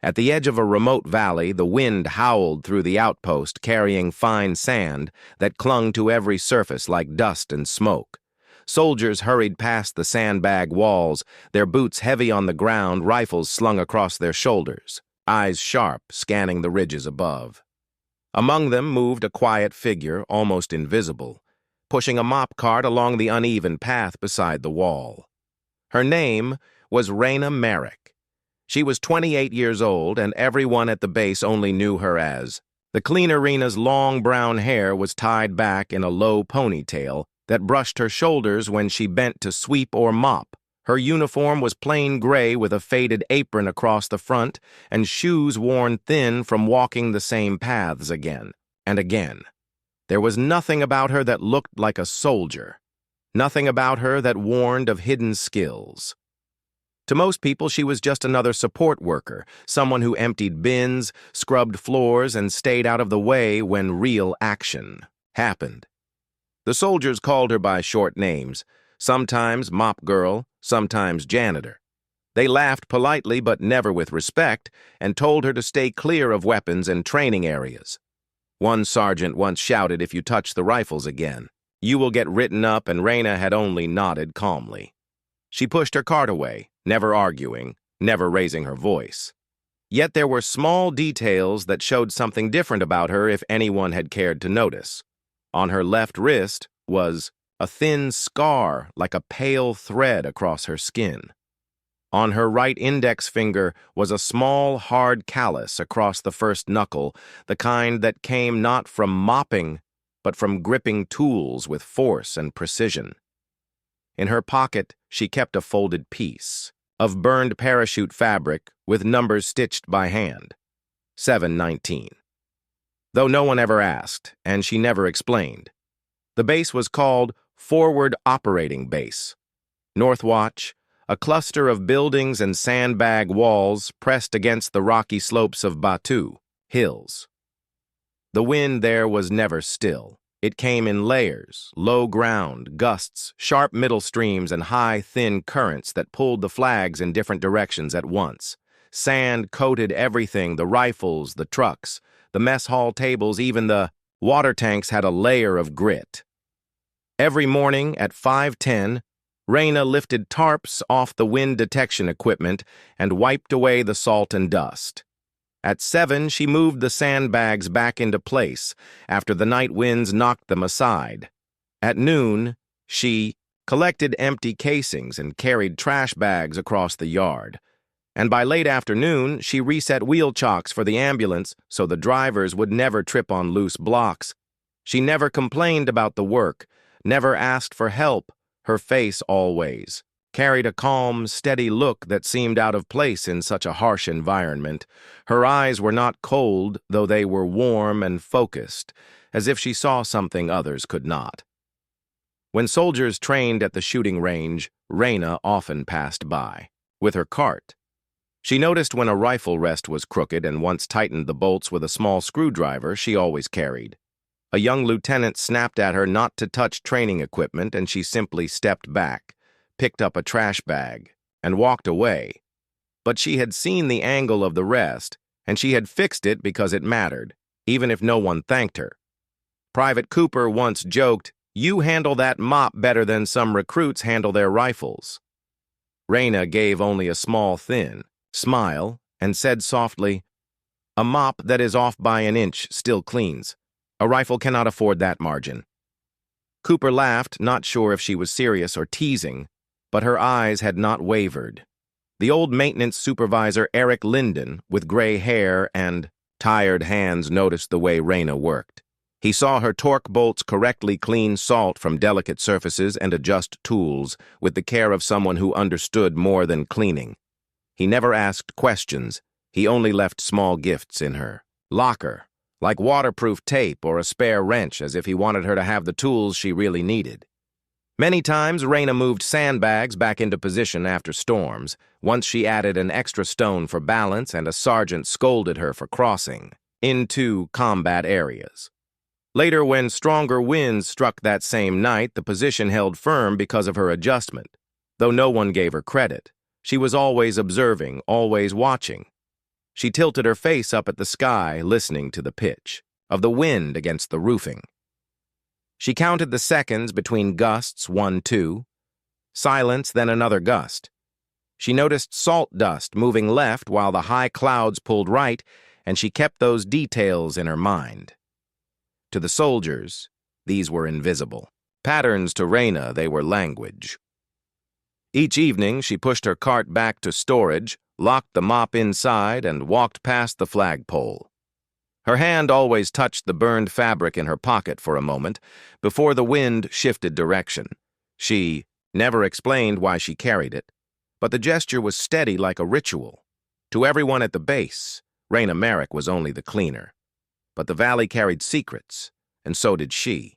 At the edge of a remote valley, the wind howled through the outpost, carrying fine sand that clung to every surface like dust and smoke. Soldiers hurried past the sandbag walls, their boots heavy on the ground, rifles slung across their shoulders, eyes sharp, scanning the ridges above. Among them moved a quiet figure, almost invisible, pushing a mop cart along the uneven path beside the wall. Her name was Raina Merrick. She was 28 years old, and everyone at the base only knew her as. The cleaner Rena's long brown hair was tied back in a low ponytail that brushed her shoulders when she bent to sweep or mop. Her uniform was plain gray with a faded apron across the front and shoes worn thin from walking the same paths again and again. There was nothing about her that looked like a soldier, nothing about her that warned of hidden skills. To most people, she was just another support worker, someone who emptied bins, scrubbed floors, and stayed out of the way when real action happened. The soldiers called her by short names, sometimes Mop Girl, sometimes Janitor. They laughed politely but never with respect and told her to stay clear of weapons and training areas. One sergeant once shouted, "If you touch the rifles again, you will get written up," and Raina had only nodded calmly. She pushed her cart away, never arguing, never raising her voice. Yet there were small details that showed something different about her if anyone had cared to notice. On her left wrist was a thin scar like a pale thread across her skin. On her right index finger was a small, hard callus across the first knuckle, the kind that came not from mopping, but from gripping tools with force and precision. In her pocket, she kept a folded piece of burned parachute fabric with numbers stitched by hand, 719. Though no one ever asked, and she never explained. The base was called Forward Operating Base. Northwatch, a cluster of buildings and sandbag walls pressed against the rocky slopes of Batu Hills. The wind there was never still. It came in layers, low ground, gusts, sharp middle streams, and high, thin currents that pulled the flags in different directions at once. Sand coated everything, the rifles, the trucks, the mess hall tables, even the water tanks had a layer of grit. Every morning at 5:10, Raina lifted tarps off the wind detection equipment and wiped away the salt and dust. At 7, she moved the sandbags back into place after the night winds knocked them aside. At noon, she collected empty casings and carried trash bags across the yard. And by late afternoon, she reset wheel chocks for the ambulance so the drivers would never trip on loose blocks. She never complained about the work, never asked for help. Her face always carried a calm, steady look that seemed out of place in such a harsh environment. Her eyes were not cold, though they were warm and focused, as if she saw something others could not. When soldiers trained at the shooting range, Raina often passed by, with her cart. She noticed when a rifle rest was crooked and once tightened the bolts with a small screwdriver she always carried. A young lieutenant snapped at her not to touch training equipment, and she simply stepped back, picked up a trash bag, and walked away. But she had seen the angle of the rest, and she had fixed it because it mattered, even if no one thanked her. Private Cooper once joked, "You handle that mop better than some recruits handle their rifles." Raina gave only a small, thin smile and said softly, "A mop that is off by an inch still cleans. A rifle cannot afford that margin." Cooper laughed, not sure if she was serious or teasing, but her eyes had not wavered. The old maintenance supervisor, Eric Linden, with gray hair and tired hands, noticed the way Raina worked. He saw her torque bolts correctly clean salt from delicate surfaces and adjust tools with the care of someone who understood more than cleaning. He never asked questions. He only left small gifts in her locker, like waterproof tape or a spare wrench, as if he wanted her to have the tools she really needed. Many times, Raina moved sandbags back into position after storms. Once she added an extra stone for balance, and a sergeant scolded her for crossing into combat areas. Later, when stronger winds struck that same night, the position held firm because of her adjustment. Though no one gave her credit, she was always observing, always watching. She tilted her face up at the sky, listening to the pitch of the wind against the roofing. She counted the seconds between gusts, 1, 2. Silence, then another gust. She noticed salt dust moving left while the high clouds pulled right, and she kept those details in her mind. To the soldiers, these were invisible. Patterns to Reyna, they were language. Each evening, she pushed her cart back to storage, locked the mop inside, and walked past the flagpole. Her hand always touched the burned fabric in her pocket for a moment before the wind shifted direction. She never explained why she carried it, but the gesture was steady like a ritual. To everyone at the base, Reyna Merrick was only the cleaner. But the valley carried secrets, and so did she.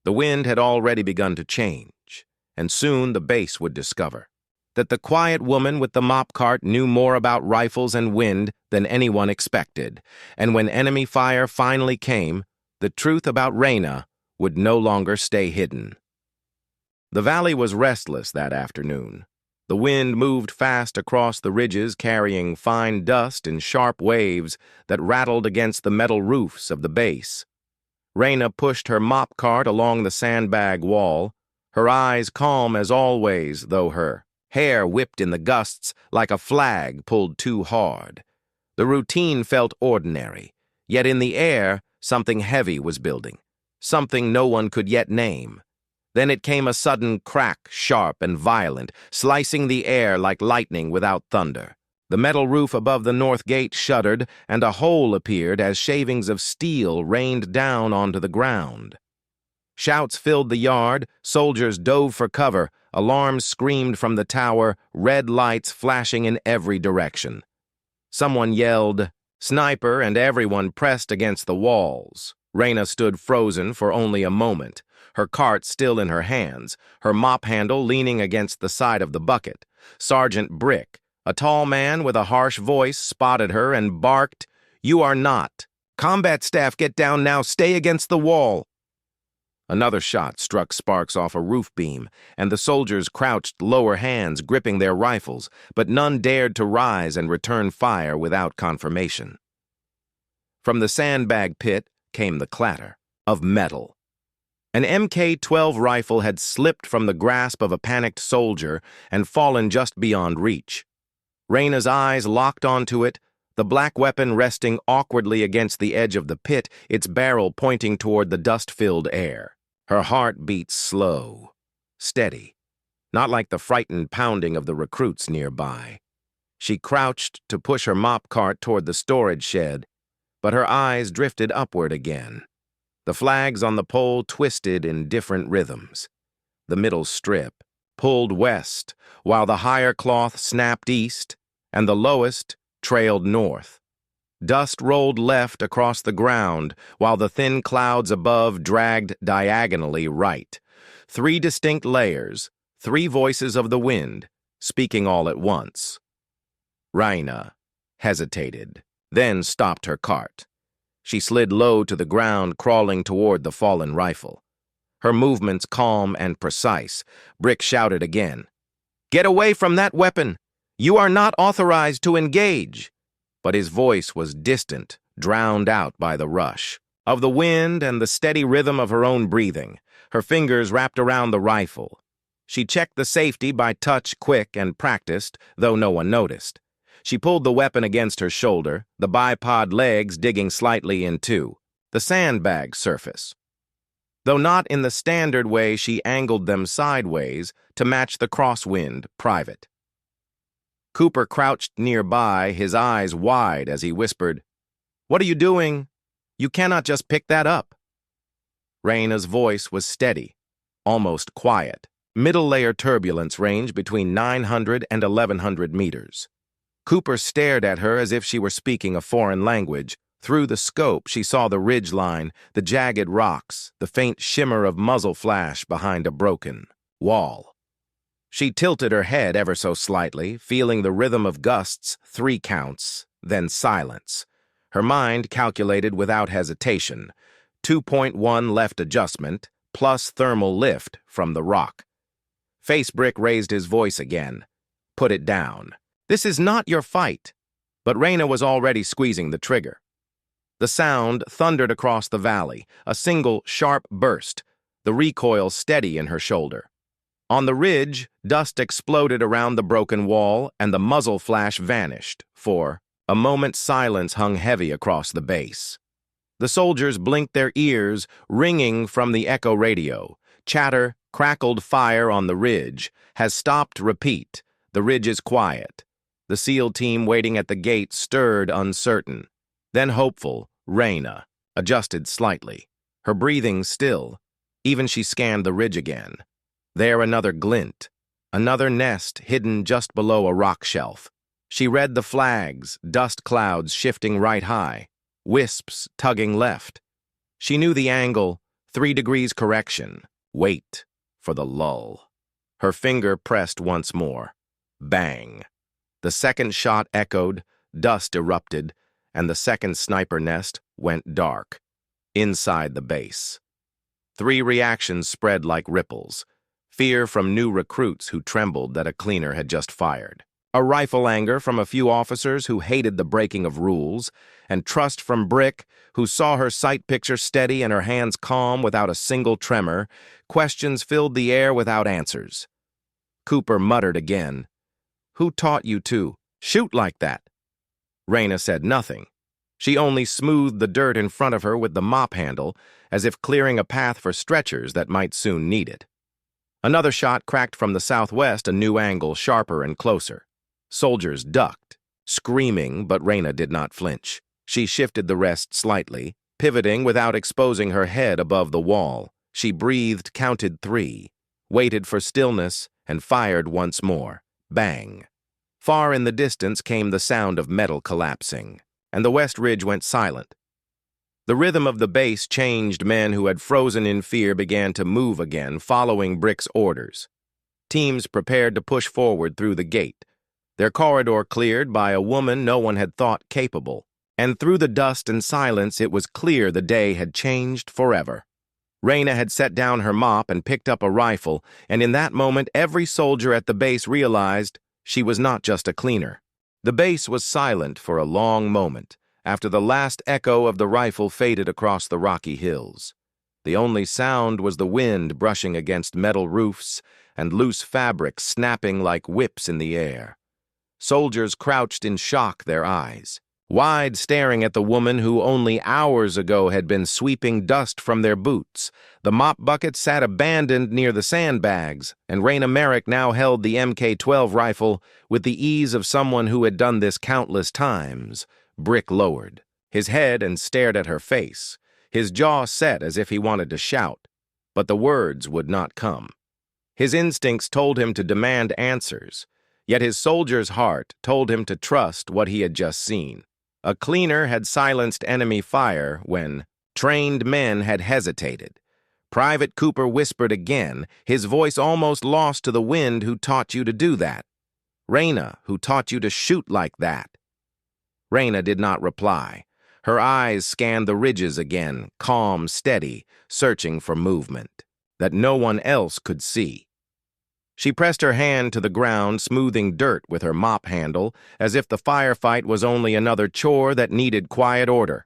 The wind had already begun to change, and soon the base would discover that the quiet woman with the mop cart knew more about rifles and wind than anyone expected, and when enemy fire finally came, the truth about Reyna would no longer stay hidden. The valley was restless that afternoon. The wind moved fast across the ridges, carrying fine dust in sharp waves that rattled against the metal roofs of the base. Reyna pushed her mop cart along the sandbag wall, her eyes calm as always, though her hair whipped in the gusts like a flag pulled too hard. The routine felt ordinary, yet in the air something heavy was building, something no one could yet name. Then it came a sudden crack, sharp and violent, slicing the air like lightning without thunder. The metal roof above the north gate shuddered, and a hole appeared as shavings of steel rained down onto the ground. Shouts filled the yard, soldiers dove for cover, alarms screamed from the tower, red lights flashing in every direction. Someone yelled, "Sniper," and everyone pressed against the walls. Reyna stood frozen for only a moment, her cart still in her hands, her mop handle leaning against the side of the bucket. Sergeant Brick, a tall man with a harsh voice, spotted her and barked, "You are not. Combat staff, get down now, stay against the wall." Another shot struck sparks off a roof beam, and the soldiers crouched, lower hands gripping their rifles, but none dared to rise and return fire without confirmation. From the sandbag pit came the clatter of metal. An MK-12 rifle had slipped from the grasp of a panicked soldier and fallen just beyond reach. Reyna's eyes locked onto it, the black weapon resting awkwardly against the edge of the pit, its barrel pointing toward the dust-filled air. Her heart beat slow, steady, not like the frightened pounding of the recruits nearby. She crouched to push her mop cart toward the storage shed, but her eyes drifted upward again. The flags on the pole twisted in different rhythms. The middle strip pulled west, while the higher cloth snapped east, and the lowest trailed north. Dust rolled left across the ground, while the thin clouds above dragged diagonally right. 3 distinct layers, 3 voices of the wind, speaking all at once. Reyna hesitated, then stopped her cart. She slid low to the ground, crawling toward the fallen rifle. Her movements calm and precise. Brick shouted again, "Get away from that weapon! You are not authorized to engage!" But his voice was distant, drowned out by the rush of the wind and the steady rhythm of her own breathing. Her fingers wrapped around the rifle. She checked the safety by touch, quick and practiced, though no one noticed. She pulled the weapon against her shoulder, the bipod legs digging slightly into the sandbag surface. Though not in the standard way, she angled them sideways to match the crosswind private. Cooper crouched nearby, his eyes wide as he whispered, "What are you doing? You cannot just pick that up." Reyna's voice was steady, almost quiet. Middle-layer turbulence ranged between 900 and 1100 meters. Cooper stared at her as if she were speaking a foreign language. Through the scope, she saw the ridge line, the jagged rocks, the faint shimmer of muzzle flash behind a broken wall. She tilted her head ever so slightly, feeling the rhythm of gusts, 3 counts, then silence. Her mind calculated without hesitation. 2.1 left adjustment, plus thermal lift from the rock. Facebrick raised his voice again. "Put it down. This is not your fight." but Reyna was already squeezing the trigger. The sound thundered across the valley, a single sharp burst, the recoil steady in her shoulder. On the ridge, dust exploded around the broken wall, and the muzzle flash vanished, for a moment's silence hung heavy across the base. The soldiers blinked their ears, ringing from the echo radio. Chatter, crackled fire on the ridge. Has stopped, repeat. The ridge is quiet. The SEAL team waiting at the gate stirred uncertain. Then hopeful, Reyna adjusted slightly. Her breathing still. Even she scanned the ridge again. There another glint. Another nest hidden just below a rock shelf. She read the flags, dust clouds shifting right high. Wisps tugging left. She knew the angle, 3 degrees correction. Wait for the lull. Her finger pressed once more. Bang. The second shot echoed, dust erupted, and the second sniper nest went dark, inside the base. 3 reactions spread like ripples. Fear from new recruits who trembled that a cleaner had just fired. A rifle anger from a few officers who hated the breaking of rules, and trust from Brick, who saw her sight picture steady and her hands calm without a single tremor. Questions filled the air without answers. Cooper muttered again. Who taught you to shoot like that? Reyna said nothing. She only smoothed the dirt in front of her with the mop handle, as if clearing a path for stretchers that might soon need it. Another shot cracked from the southwest, a new angle, sharper and closer. Soldiers ducked, screaming, but Reyna did not flinch. She shifted the rest slightly, pivoting without exposing her head above the wall. She breathed, counted 3, waited for stillness, and fired once more. Bang. Far in the distance came the sound of metal collapsing, and the west ridge went silent. The rhythm of the base changed. Men who had frozen in fear began to move again, following Brick's orders. Teams prepared to push forward through the gate, their corridor cleared by a woman no one had thought capable. And through the dust and silence it was clear the day had changed forever. Reyna had set down her mop and picked up a rifle, and in that moment every soldier at the base realized she was not just a cleaner. The base was silent for a long moment, after the last echo of the rifle faded across the rocky hills. The only sound was the wind brushing against metal roofs and loose fabric snapping like whips in the air. Soldiers crouched in shock, their eyes wide, staring at the woman who only hours ago had been sweeping dust from their boots. The mop bucket sat abandoned near the sandbags, and Reyna Merrick now held the Mk-12 rifle with the ease of someone who had done this countless times. Brick lowered his head and stared at her face, his jaw set as if he wanted to shout, but the words would not come. His instincts told him to demand answers, yet his soldier's heart told him to trust what he had just seen. A cleaner had silenced enemy fire when trained men had hesitated. Private Cooper whispered again, his voice almost lost to the wind. Who taught you to do that? Reyna, who taught you to shoot like that? Reyna did not reply. Her eyes scanned the ridges again, calm, steady, searching for movement that no one else could see. She pressed her hand to the ground, smoothing dirt with her mop handle, as if the firefight was only another chore that needed quiet order.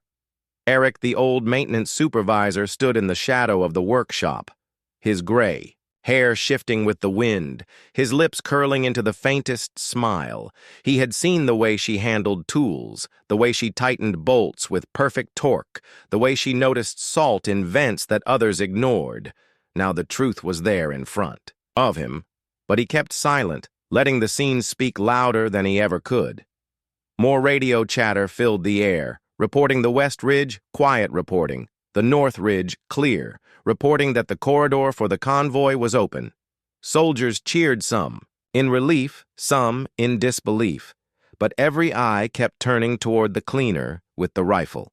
Eric, the old maintenance supervisor, stood in the shadow of the workshop, his gray hair shifting with the wind, his lips curling into the faintest smile. He had seen the way she handled tools, the way she tightened bolts with perfect torque, the way she noticed salt in vents that others ignored. Now the truth was there in front of him, but he kept silent, letting the scene speak louder than he ever could. More radio chatter filled the air, reporting the West Ridge, quiet reporting, the North Ridge, clear, reporting that the corridor for the convoy was open. Soldiers cheered, some in relief, some in disbelief, but every eye kept turning toward the cleaner with the rifle.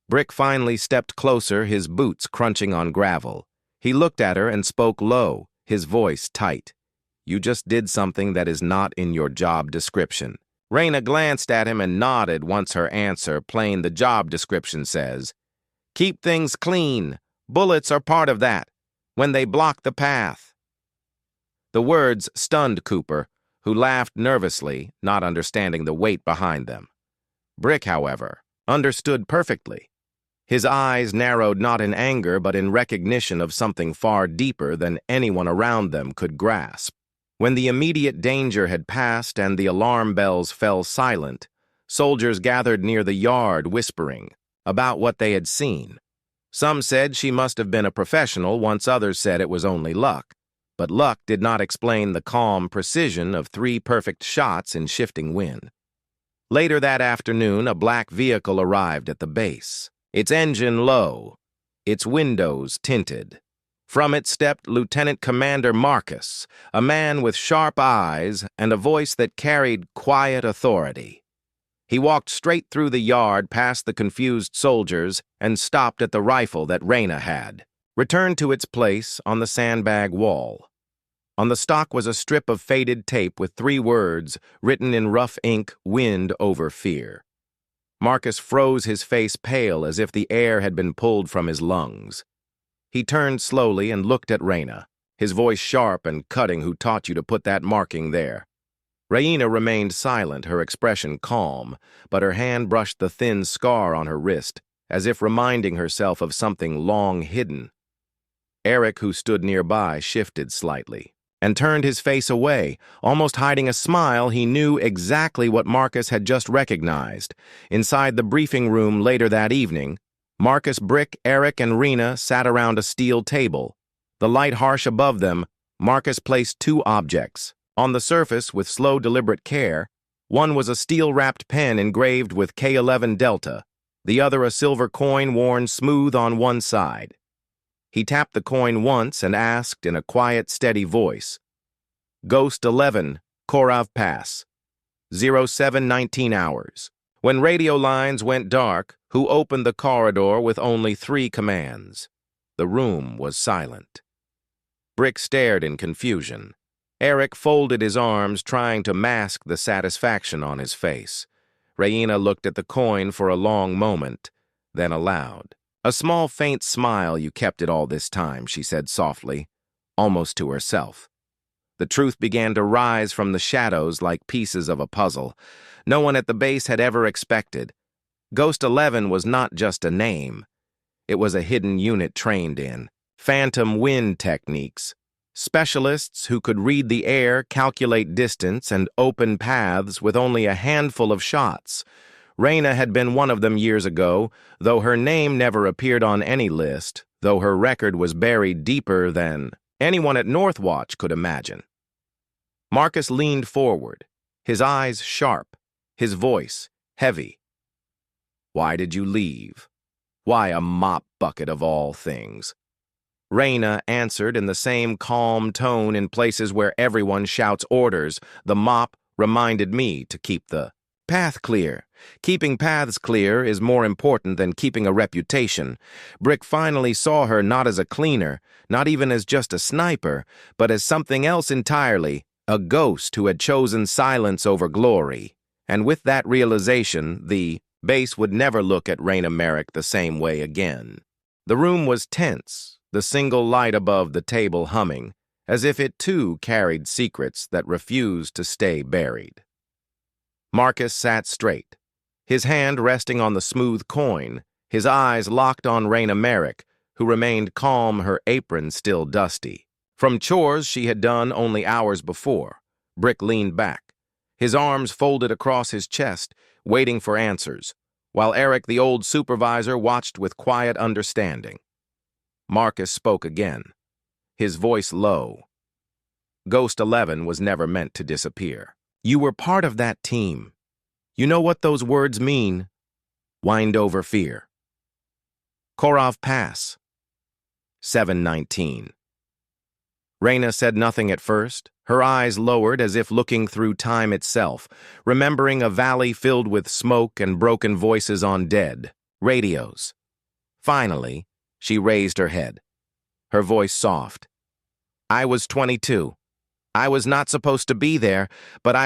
Brick finally stepped closer, his boots crunching on gravel. He looked at her and spoke low, his voice tight. You just did something that is not in your job description. Reyna glanced at him and nodded once her answer, plain the job description says, keep things clean. Bullets are part of that, when they block the path. The words stunned Cooper, who laughed nervously, not understanding the weight behind them. Brick, however, understood perfectly. His eyes narrowed not in anger but in recognition of something far deeper than anyone around them could grasp. When the immediate danger had passed and the alarm bells fell silent, soldiers gathered near the yard whispering about what they had seen. Some said she must have been a professional, once others said it was only luck. But luck did not explain the calm precision of 3 perfect shots in shifting wind. Later that afternoon, a black vehicle arrived at the base, its engine low, its windows tinted. From it stepped Lieutenant Commander Marcus, a man with sharp eyes and a voice that carried quiet authority. He walked straight through the yard past the confused soldiers and stopped at the rifle that Raina had, returned to its place on the sandbag wall. On the stock was a strip of faded tape with 3 words written in rough ink, "Wind over fear." Marcus froze, his face pale as if the air had been pulled from his lungs. He turned slowly and looked at Raina, his voice sharp and cutting. "Who taught you to put that marking there?" Raina remained silent, her expression calm, but her hand brushed the thin scar on her wrist, as if reminding herself of something long hidden. Eric, who stood nearby, shifted slightly and turned his face away, almost hiding a smile. He knew exactly what Marcus had just recognized. Inside the briefing room later that evening, Marcus, Brick, Eric, and Rena sat around a steel table. The light harsh above them, Marcus placed 2 objects. On the surface, with slow, deliberate care, one was a steel-wrapped pen engraved with K11 Delta, the other a silver coin worn smooth on one side. He tapped the coin once and asked in a quiet, steady voice, "Ghost 11, Korav Pass, 0719 hours." When radio lines went dark, who opened the corridor with only 3 commands? The room was silent. Brick stared in confusion. Eric folded his arms, trying to mask the satisfaction on his face. Raina looked at the coin for a long moment, then aloud. "A small, faint smile. You kept it all this time," she said softly, almost to herself. The truth began to rise from the shadows like pieces of a puzzle. No one at the base had ever expected. Ghost 11 was not just a name. It was a hidden unit trained in phantom wind techniques. Specialists who could read the air, calculate distance, and open paths with only a handful of shots. Raina had been one of them years ago, though her name never appeared on any list, though her record was buried deeper than anyone at Northwatch could imagine. Marcus leaned forward, his eyes sharp, his voice heavy. "Why did you leave? Why a mop bucket of all things?" Raina answered in the same calm tone. "In places where everyone shouts orders, the mop reminded me to keep the path clear. Keeping paths clear is more important than keeping a reputation." Brick finally saw her not as a cleaner, not even as just a sniper, but as something else entirely, a ghost who had chosen silence over glory. And with that realization, the base would never look at Raina Merrick the same way again. The room was tense, the single light above the table humming, as if it too carried secrets that refused to stay buried. Marcus sat straight, his hand resting on the smooth coin, his eyes locked on Raina Merrick, who remained calm, her apron still dusty. From chores she had done only hours before, Brick leaned back, his arms folded across his chest, waiting for answers, while Eric, the old supervisor, watched with quiet understanding. Marcus spoke again, his voice low. "Ghost 11 was never meant to disappear. You were part of that team. You know what those words mean. Wind over fear. Korav Pass. 719. Raina said nothing at first, her eyes lowered as if looking through time itself, remembering a valley filled with smoke and broken voices on dead radios. Finally, she raised her head, her voice soft. "I was 22. I was not supposed to be there, but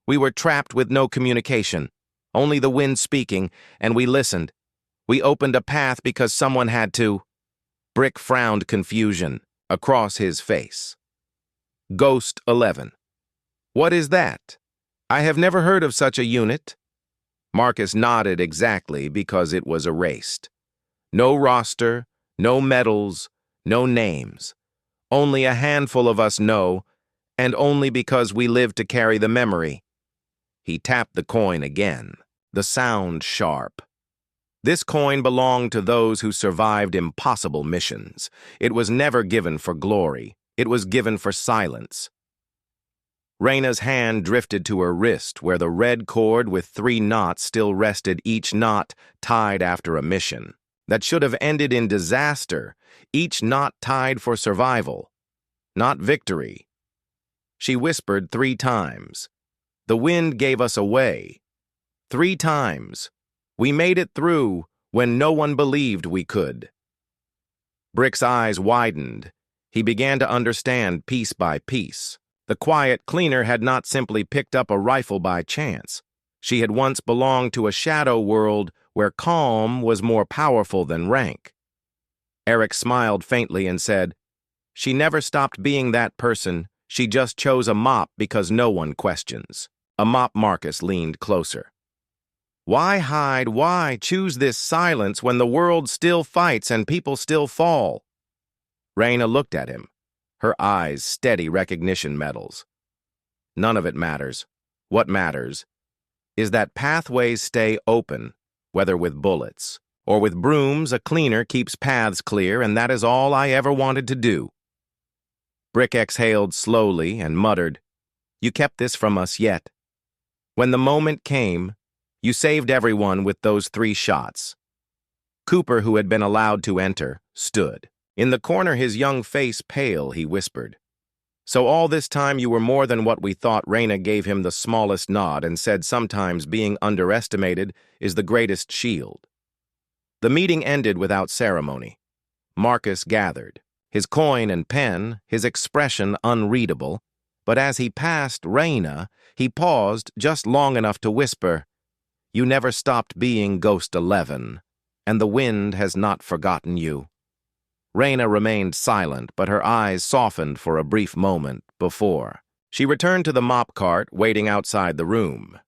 we were trapped with no communication, only the wind speaking, and we listened. We opened a path because someone had to." Brick frowned confusion across his face. "Ghost 11. What is that? I have never heard of such a unit." Marcus nodded exactly because it was erased. No roster, no medals, no names. Only a handful of us know, and only because we live to carry the memory. He tapped the coin again, the sound sharp. This coin belonged to those who survived impossible missions. It was never given for glory. It was given for silence. Raina's hand drifted to her wrist, where the red cord with 3 knots still rested, each knot tied after a mission that should have ended in disaster, each knot tied for survival, not victory. She whispered 3 times. The wind gave us away. 3 times. We made it through when no one believed we could. Brick's eyes widened. He began to understand piece by piece. The quiet cleaner had not simply picked up a rifle by chance. She had once belonged to a shadow world where calm was more powerful than rank. Eric smiled faintly and said, "She never stopped being that person. She just chose a mop because no one questions." A mop. Marcus leaned closer. Why hide? Why choose this silence when the world still fights and people still fall? Raina looked at him, her eyes steady recognition medals. None of it matters. What matters is that pathways stay open, whether with bullets or with brooms. A cleaner keeps paths clear, and that is all I ever wanted to do. Brick exhaled slowly and muttered, "You kept this from us yet. When the moment came, you saved everyone with those 3 shots." Cooper, who had been allowed to enter, stood. In the corner, his young face pale, he whispered, "So all this time you were more than what we thought." Raina gave him the smallest nod and said, "Sometimes being underestimated is the greatest shield." The meeting ended without ceremony. Marcus gathered, his coin and pen, his expression unreadable, but as he passed Raina, he paused just long enough to whisper, "You never stopped being Ghost 11, and the wind has not forgotten you." Raina remained silent, but her eyes softened for a brief moment before she returned to the mop cart waiting outside the room.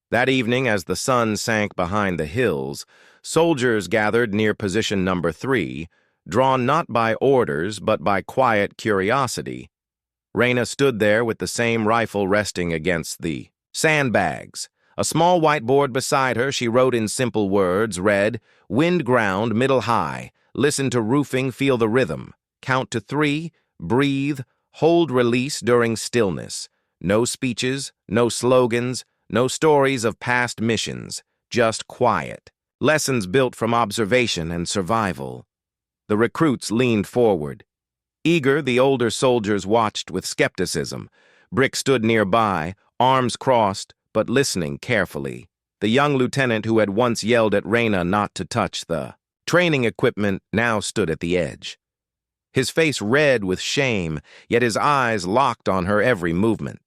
That evening, as the sun sank behind the hills, soldiers gathered near position number 3, drawn not by orders but by quiet curiosity. Raina stood there with the same rifle resting against the sandbags. A small whiteboard beside her, she wrote in simple words, read, "Wind ground, middle high. Listen to roofing, feel the rhythm. Count to 3, breathe, hold release during stillness. No speeches, no slogans, no stories of past missions, just quiet. Lessons built from observation and survival." The recruits leaned forward. Eager, the older soldiers watched with skepticism. Brick stood nearby, arms crossed, but listening carefully. The young lieutenant who had once yelled at Raina not to touch the training equipment now stood at the edge. His face red with shame, yet his eyes locked on her every movement.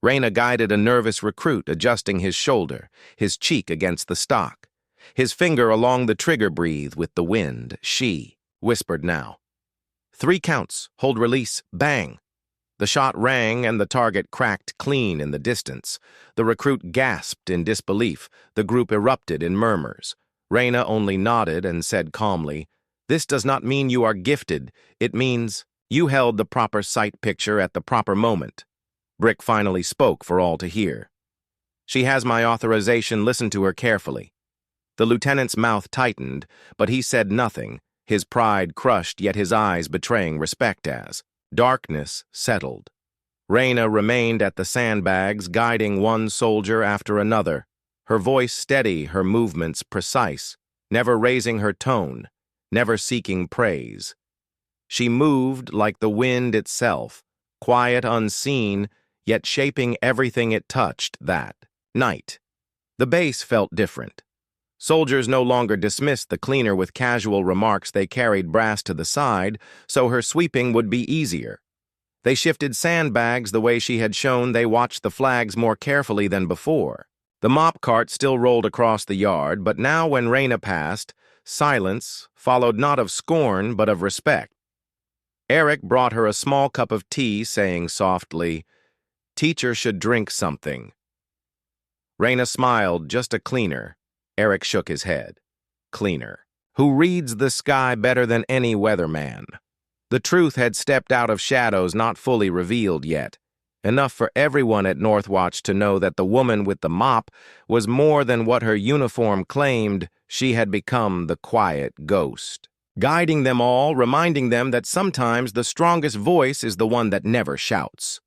Raina guided a nervous recruit, adjusting his shoulder, his cheek against the stock, his finger along the trigger. "Breathe with the wind," she whispered now. 3 counts, hold release, bang. The shot rang and the target cracked clean in the distance. The recruit gasped in disbelief. The group erupted in murmurs. Raina only nodded and said calmly, "This does not mean you are gifted. It means you held the proper sight picture at the proper moment." Brick finally spoke for all to hear. "She has my authorization. Listen to her carefully." The lieutenant's mouth tightened, but he said nothing, his pride crushed, yet his eyes betraying respect as darkness settled. Raina remained at the sandbags, guiding one soldier after another, her voice steady, her movements precise, never raising her tone, never seeking praise. She moved like the wind itself, quiet, unseen, yet shaping everything it touched that night. The base felt different. Soldiers no longer dismissed the cleaner with casual remarks. They carried brass to the side, so her sweeping would be easier. They shifted sandbags the way she had shown. They watched the flags more carefully than before. The mop cart still rolled across the yard, but now when Raina passed, silence followed, not of scorn but of respect. Eric brought her a small cup of tea, saying softly, "Teacher should drink something." Raina smiled, just a cleaner. Eric shook his head. Cleaner. Who reads the sky better than any weatherman. The truth had stepped out of shadows not fully revealed yet. Enough for everyone at Northwatch to know that the woman with the mop was more than what her uniform claimed. She had become the quiet ghost, guiding them all, reminding them that sometimes the strongest voice is the one that never shouts.